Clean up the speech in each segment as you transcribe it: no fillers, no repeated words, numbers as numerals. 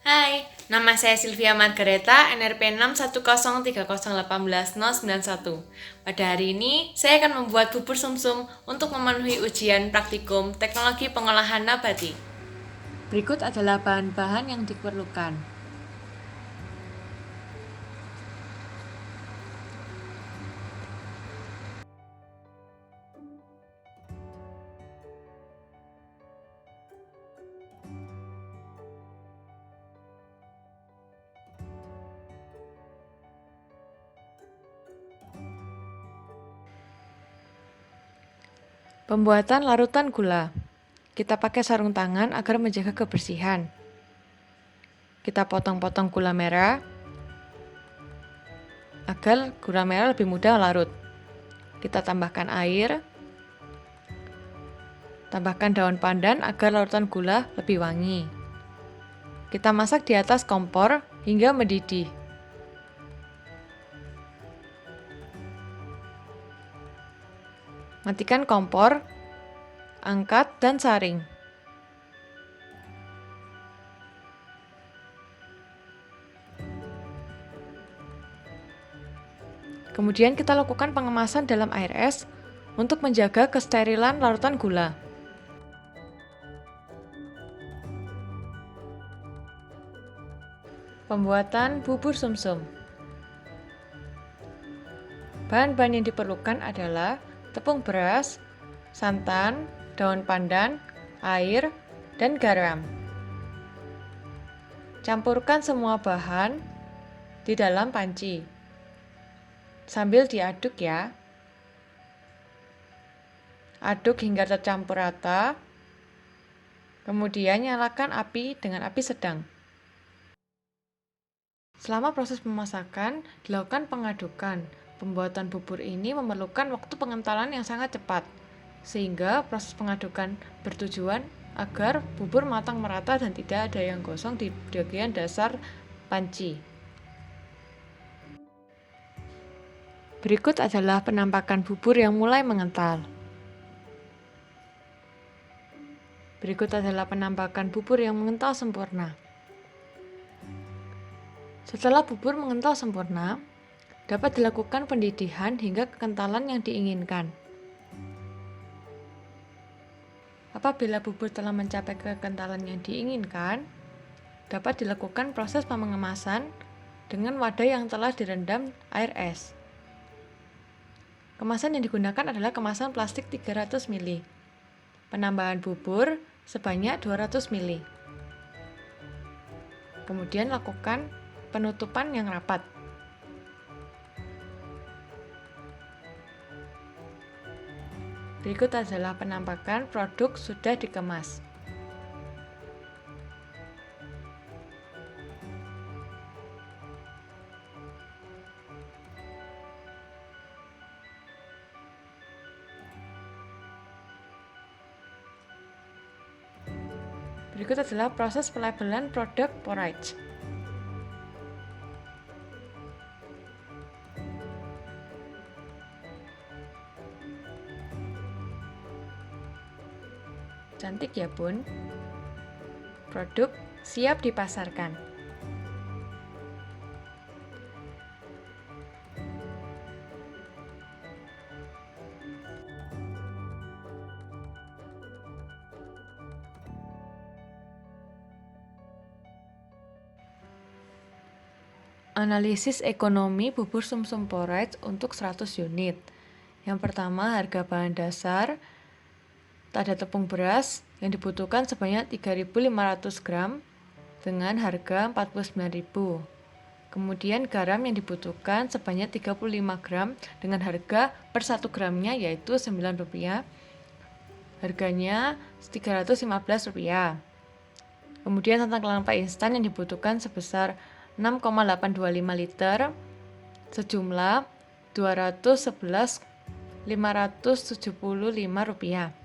Hai, nama saya Sylvia Margareta, NRP 61030180991. Pada hari ini, saya akan membuat bubur sumsum untuk memenuhi ujian praktikum teknologi pengolahan nabati. Berikut adalah bahan-bahan yang diperlukan. Pembuatan larutan gula. Kita pakai sarung tangan agar menjaga kebersihan. Kita potong-potong gula merah agar gula merah lebih mudah larut. Kita tambahkan air, tambahkan daun pandan agar larutan gula lebih wangi. Kita masak di atas kompor hingga mendidih. Matikan kompor, angkat dan saring. Kemudian kita lakukan pengemasan dalam air es untuk menjaga kesterilan larutan gula. Pembuatan bubur sumsum. Bahan-bahan yang diperlukan adalah tepung beras, santan, daun pandan, air, dan garam. Campurkan semua bahan di dalam panci sambil diaduk ya. Aduk hingga tercampur rata. Kemudian nyalakan api dengan api sedang. Selama proses pemasakan, dilakukan pengadukan. Pembuatan bubur ini memerlukan waktu pengentalan yang sangat cepat, sehingga proses pengadukan bertujuan agar bubur matang merata dan tidak ada yang gosong di bagian dasar panci. Berikut adalah penampakan bubur yang mulai mengental. Berikut adalah penampakan bubur yang mengental sempurna. Setelah bubur mengental sempurna, dapat dilakukan pendidihan hingga kekentalan yang diinginkan. Apabila bubur telah mencapai kekentalan yang diinginkan, dapat dilakukan proses pengemasan dengan wadah yang telah direndam air es. Kemasan yang digunakan adalah kemasan plastik 300 ml. Penambahan bubur sebanyak 200 ml. Kemudian lakukan penutupan yang rapat. Berikut adalah penampakan produk sudah dikemas. Berikut adalah proses pelabelan produk porridge. Cantik ya bun? Produk siap dipasarkan. Analisis ekonomi bubur sumsum porridge untuk 100 unit. Yang pertama, harga bahan dasar. Ada tepung beras yang dibutuhkan sebanyak 3.500 gram dengan harga 49.000. Kemudian garam yang dibutuhkan sebanyak 35 gram dengan harga per 1 gramnya yaitu Rp9. Harganya Rp315. Kemudian santan kelapa instan yang dibutuhkan sebesar 6,825 liter sejumlah Rp211.575.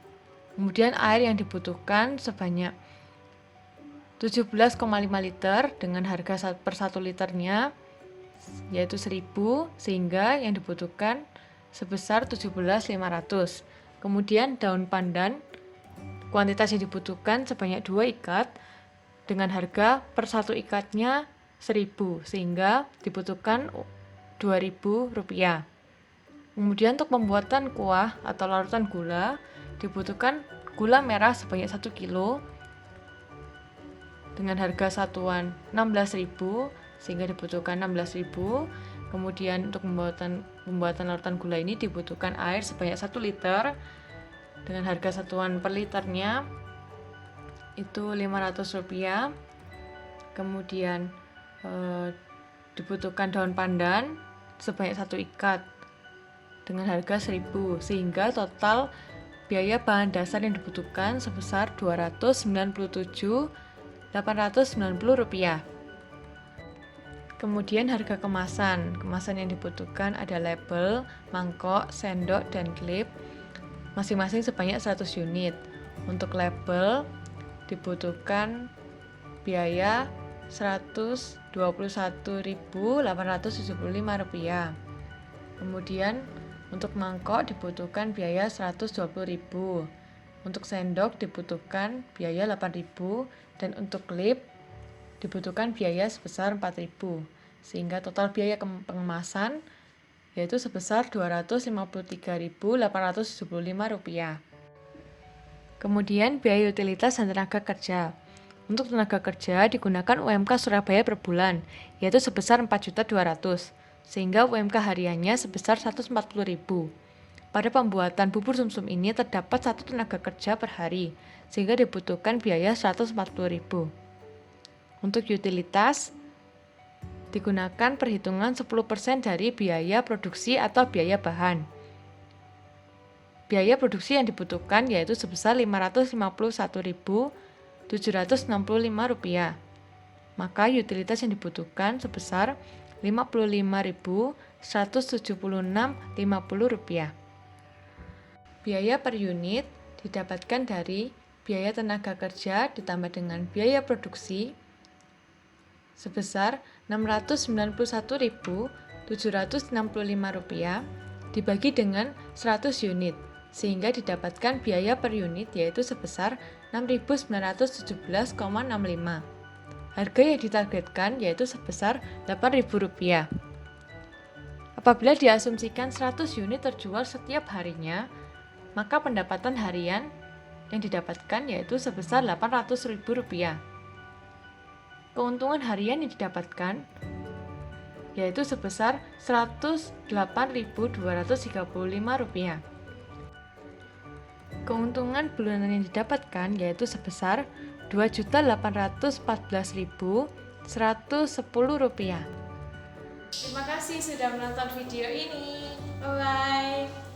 Kemudian air yang dibutuhkan sebanyak 17,5 liter dengan harga per 1 liternya yaitu 1.000 sehingga yang dibutuhkan sebesar 17.500. Kemudian daun pandan kuantitas yang dibutuhkan sebanyak 2 ikat dengan harga per satu ikatnya 1.000, sehingga dibutuhkan Rp2.000. Kemudian untuk pembuatan kuah atau larutan gula dibutuhkan gula merah sebanyak 1 kilo dengan harga satuan 16.000, sehingga dibutuhkan 16.000. Kemudian untuk pembuatan larutan gula ini dibutuhkan air sebanyak 1 liter dengan harga satuan per liternya itu Rp500. Kemudian dibutuhkan daun pandan sebanyak 1 ikat dengan harga 1.000, sehingga total biaya bahan dasar yang dibutuhkan sebesar Rp297.890. Kemudian harga kemasan yang dibutuhkan ada label, mangkok, sendok, dan klip masing-masing sebanyak 100 unit. Untuk label dibutuhkan biaya Rp121.875. Kemudian untuk mangkok dibutuhkan biaya Rp120.000. Untuk sendok dibutuhkan biaya Rp8.000 dan untuk klip dibutuhkan biaya sebesar Rp4.000, sehingga total biaya pengemasan yaitu sebesar Rp253.875. Kemudian biaya utilitas dan tenaga kerja. Untuk tenaga kerja digunakan UMK Surabaya per bulan, yaitu sebesar 4.200.000, sehingga UMK hariannya sebesar 140.000. Pada pembuatan bubur sumsum ini terdapat 1 tenaga kerja per hari, sehingga dibutuhkan biaya 140.000. Untuk utilitas digunakan perhitungan 10% dari biaya produksi atau biaya bahan. Biaya produksi yang dibutuhkan yaitu sebesar Rp551.765. Maka utilitas yang dibutuhkan sebesar Rp55.176.50. Biaya per unit didapatkan dari biaya tenaga kerja ditambah dengan biaya produksi sebesar Rp691.765 dibagi dengan 100 unit, sehingga didapatkan biaya per unit yaitu sebesar Rp6.917,65. Harga yang ditargetkan yaitu sebesar Rp8.000. Apabila diasumsikan 100 unit terjual setiap harinya, maka pendapatan harian yang didapatkan yaitu sebesar Rp800.000. Keuntungan harian yang didapatkan yaitu sebesar Rp108.235. Keuntungan bulanan yang didapatkan yaitu sebesar Rp2.814.110. Terima kasih sudah menonton video ini. Bye-bye.